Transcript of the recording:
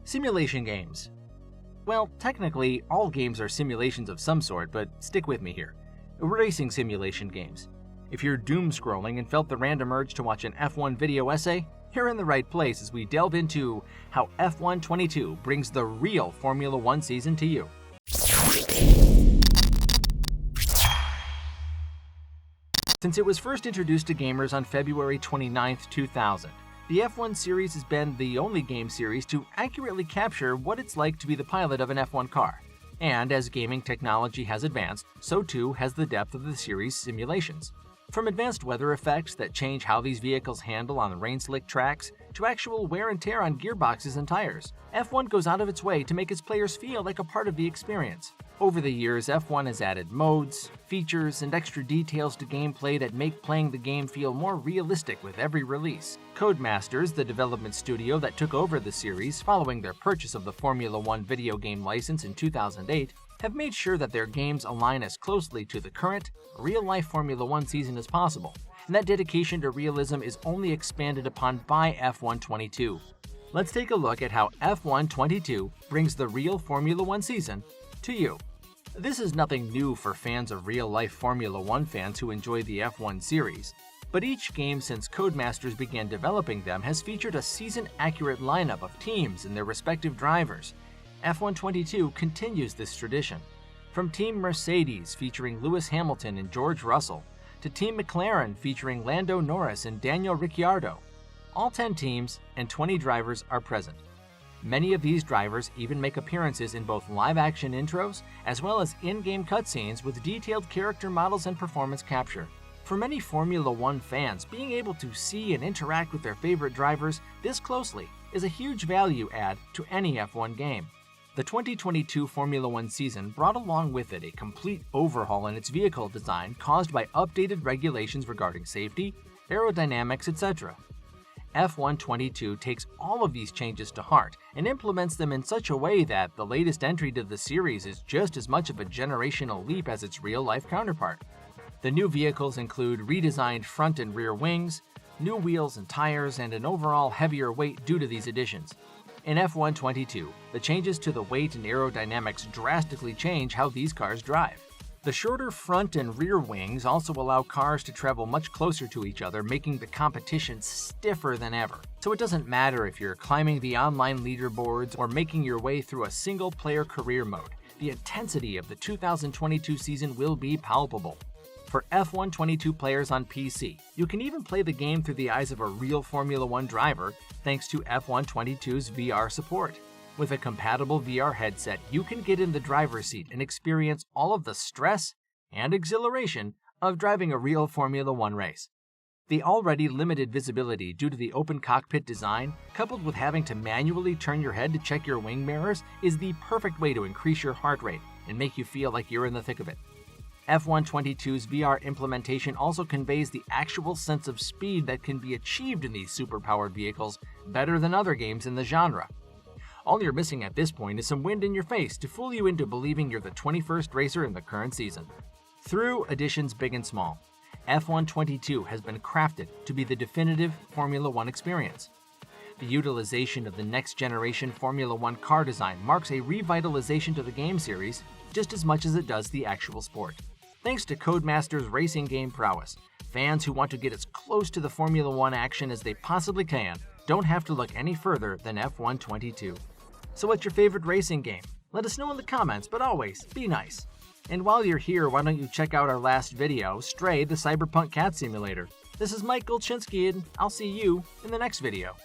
Simulation games. Well, technically, all games are simulations of some sort, but stick with me here. Racing simulation games. If you're doom scrolling and felt the random urge to watch an F1 video essay, you're in the right place as we delve into how F1 22 brings the real Formula One season to you. Since it was first introduced to gamers on February 29, 2000, the F1 series has been the only game series to accurately capture what it's like to be the pilot of an F1 car. And as gaming technology has advanced, so too has the depth of the series' simulations. From advanced weather effects that change how these vehicles handle on the rain-slick tracks, to actual wear and tear on gearboxes and tires, F1 goes out of its way to make its players feel like a part of the experience. Over the years, F1 has added modes, features, and extra details to gameplay that make playing the game feel more realistic with every release. Codemasters, the development studio that took over the series following their purchase of the Formula One video game license in 2008, have made sure that their games align as closely to the current, real-life Formula One season as possible, and that dedication to realism is only expanded upon by F1 22. Let's take a look at how F1 22 brings the real Formula One season to you. This is nothing new for fans of real-life Formula One fans who enjoy the F1 series, but each game since Codemasters began developing them has featured a season-accurate lineup of teams and their respective drivers. F1 22 continues this tradition. From Team Mercedes featuring Lewis Hamilton and George Russell, to Team McLaren featuring Lando Norris and Daniel Ricciardo. All 10 teams and 20 drivers are present. Many of these drivers even make appearances in both live-action intros as well as in-game cutscenes with detailed character models and performance capture. For many Formula One fans, being able to see and interact with their favorite drivers this closely is a huge value add to any F1 game. The 2022 Formula One season brought along with it a complete overhaul in its vehicle design caused by updated regulations regarding safety, aerodynamics, etc. F1 22 takes all of these changes to heart and implements them in such a way that the latest entry to the series is just as much of a generational leap as its real-life counterpart. The new vehicles include redesigned front and rear wings, new wheels and tires, and an overall heavier weight due to these additions. In F1 22, the changes to the weight and aerodynamics drastically change how these cars drive. The shorter front and rear wings also allow cars to travel much closer to each other, making the competition stiffer than ever. So it doesn't matter if you're climbing the online leaderboards or making your way through a single-player career mode, the intensity of the 2022 season will be palpable. For F1 22 players on PC, you can even play the game through the eyes of a real Formula One driver thanks to F1 22's VR support. With a compatible VR headset, you can get in the driver's seat and experience all of the stress and exhilaration of driving a real Formula One race. The already limited visibility due to the open cockpit design, coupled with having to manually turn your head to check your wing mirrors, is the perfect way to increase your heart rate and make you feel like you're in the thick of it. F1 22's VR implementation also conveys the actual sense of speed that can be achieved in these superpowered vehicles better than other games in the genre. All you're missing at this point is some wind in your face to fool you into believing you're the 21st racer in the current season. Through additions big and small, F1 22 has been crafted to be the definitive Formula One experience. The utilization of the next-generation Formula One car design marks a revitalization to the game series just as much as it does the actual sport. Thanks to Codemasters' racing game prowess, fans who want to get as close to the Formula One action as they possibly can don't have to look any further than F1 22. So what's your favorite racing game? Let us know in the comments, but always, be nice. And while you're here, why don't you check out our last video, Stray, the Cyberpunk Cat Simulator. This is Mike Golchinsky, and I'll see you in the next video.